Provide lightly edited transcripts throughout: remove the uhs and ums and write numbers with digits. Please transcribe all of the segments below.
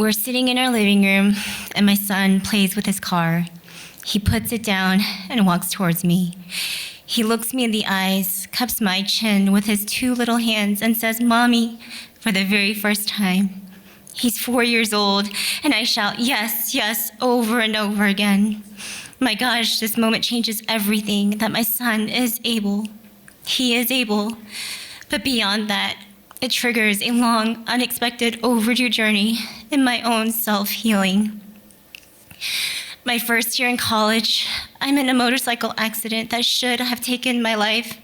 We're sitting in our living room, and my son plays with his car. He puts it down and walks towards me. He looks me in the eyes, cups my chin with his two little hands, and says, "Mommy," for the very first time. He's 4 years old, and I shout, "Yes, yes," over and over again. My gosh, this moment changes everything, that my son is able. He is able. But beyond that, it triggers a long, unexpected, overdue journey in my own self-healing. My first year in college, I'm in a motorcycle accident that should have taken my life.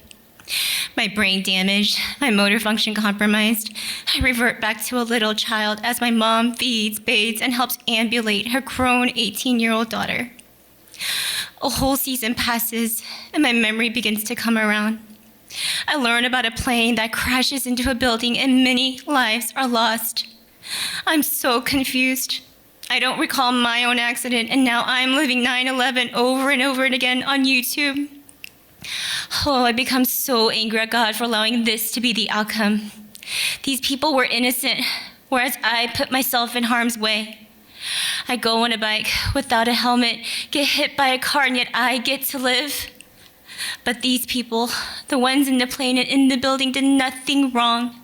My brain damaged, my motor function compromised. I revert back to a little child as my mom feeds, bathes, and helps ambulate her grown 18-year-old daughter. A whole season passes, and my memory begins to come around. I learn about a plane that crashes into a building and many lives are lost. I'm so confused. I don't recall my own accident, and now I'm living 9/11 over and over again on YouTube. Oh, I become so angry at God for allowing this to be the outcome. These people were innocent, whereas I put myself in harm's way. I go on a bike without a helmet, get hit by a car, and yet I get to live. But these people, the ones in the plane and in the building, did nothing wrong.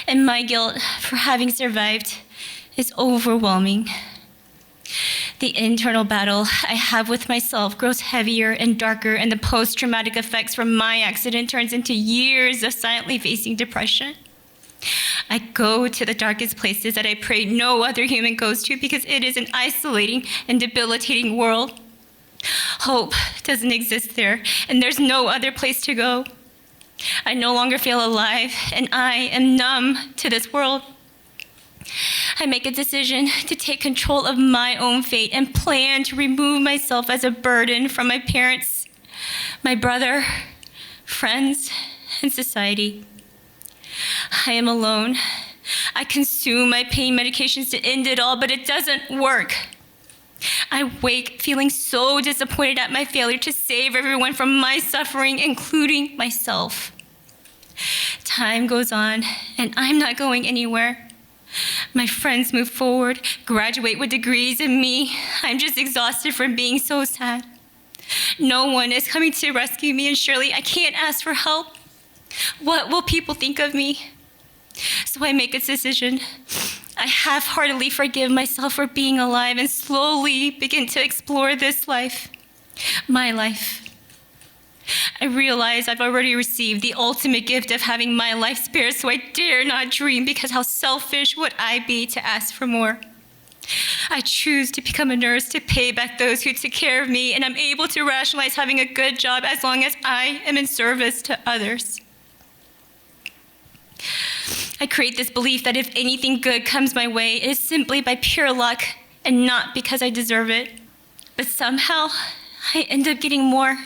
And my guilt for having survived is overwhelming. The internal battle I have with myself grows heavier and darker, and the post-traumatic effects from my accident turns into years of silently facing depression. I go to the darkest places that I pray no other human goes to because it is an isolating and debilitating world. Hope doesn't exist there, and there's no other place to go. I no longer feel alive, and I am numb to this world. I make a decision to take control of my own fate and plan to remove myself as a burden from my parents, my brother, friends, and society. I am alone. I consume my pain medications to end it all, but it doesn't work. I wake feeling so disappointed at my failure to save everyone from my suffering, including myself. Time goes on, and I'm not going anywhere. My friends move forward, graduate with degrees, and me, I'm just exhausted from being so sad. No one is coming to rescue me, and surely I can't ask for help. What will people think of me? So I make a decision. I half-heartedly forgive myself for being alive and slowly begin to explore this life, my life. I realize I've already received the ultimate gift of having my life spared, so I dare not dream, because how selfish would I be to ask for more? I choose to become a nurse to pay back those who took care of me, and I'm able to rationalize having a good job as long as I am in service to others. I create this belief that if anything good comes my way, it is simply by pure luck and not because I deserve it. But somehow, I end up getting more.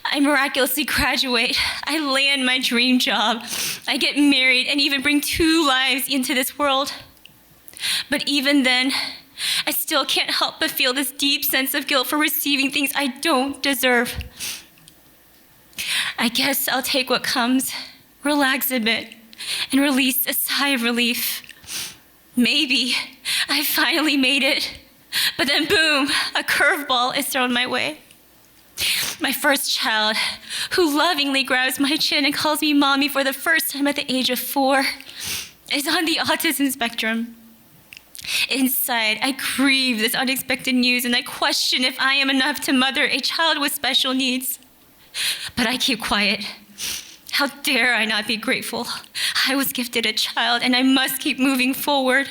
I miraculously graduate. I land my dream job. I get married and even bring 2 lives into this world. But even then, I still can't help but feel this deep sense of guilt for receiving things I don't deserve. I guess I'll take what comes, relax a bit, and release a sigh of relief. Maybe I finally made it. But then boom, a curveball is thrown my way. My first child, who lovingly grabs my chin and calls me mommy for the first time at the age of 4, is on the autism spectrum. Inside, I grieve this unexpected news, and I question if I am enough to mother a child with special needs. But I keep quiet. How dare I not be grateful? I was gifted a child, and I must keep moving forward.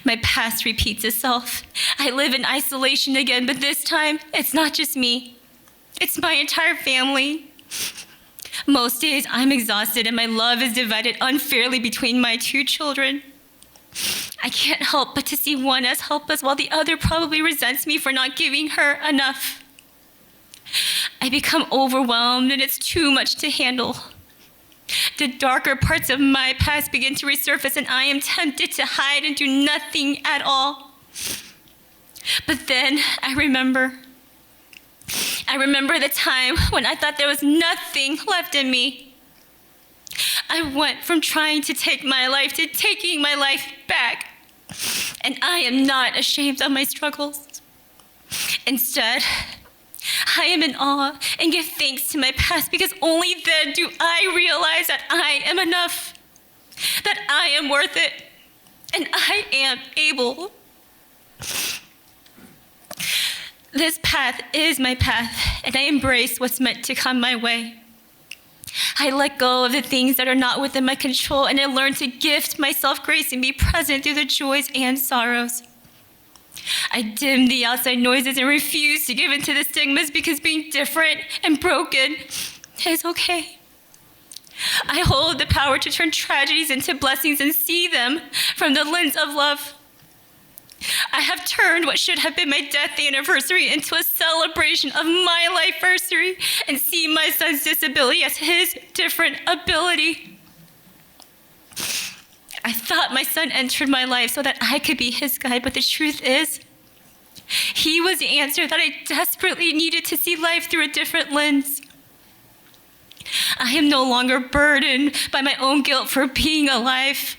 My past repeats itself. I live in isolation again, but this time, it's not just me. It's my entire family. Most days, I'm exhausted, and my love is divided unfairly between my 2 children. I can't help but to see one as helpless while the other probably resents me for not giving her enough. I become overwhelmed, and it's too much to handle. The darker parts of my past begin to resurface, and I am tempted to hide and do nothing at all. But then I remember the time when I thought there was nothing left in me. I went from trying to take my life to taking my life back. and I am not ashamed of my struggles. Instead, I am in awe and give thanks to my past, because only then do I realize that I am enough, that I am worth it, and I am able. This path is my path, and I embrace what's meant to come my way. I let go of the things that are not within my control, and I learn to gift myself grace and be present through the joys and sorrows. I dim the outside noises and refuse to give in to the stigmas, because being different and broken is okay. I hold the power to turn tragedies into blessings and see them from the lens of love. I have turned what should have been my death anniversary into a celebration of my life-versary, and see my son's disability as his different ability. I thought my son entered my life so that I could be his guide, but the truth is, he was the answer that I desperately needed to see life through a different lens. I am no longer burdened by my own guilt for being alive.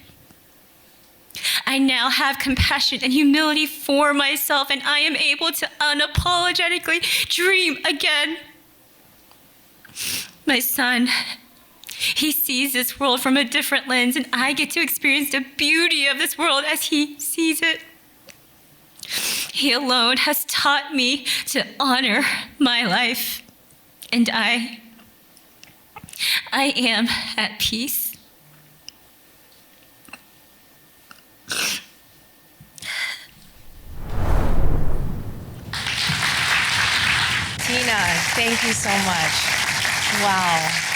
I now have compassion and humility for myself, and I am able to unapologetically dream again. My son, he sees this world from a different lens, and I get to experience the beauty of this world as he sees it. He alone has taught me to honor my life, and I am at peace. Tina, thank you so much. Wow.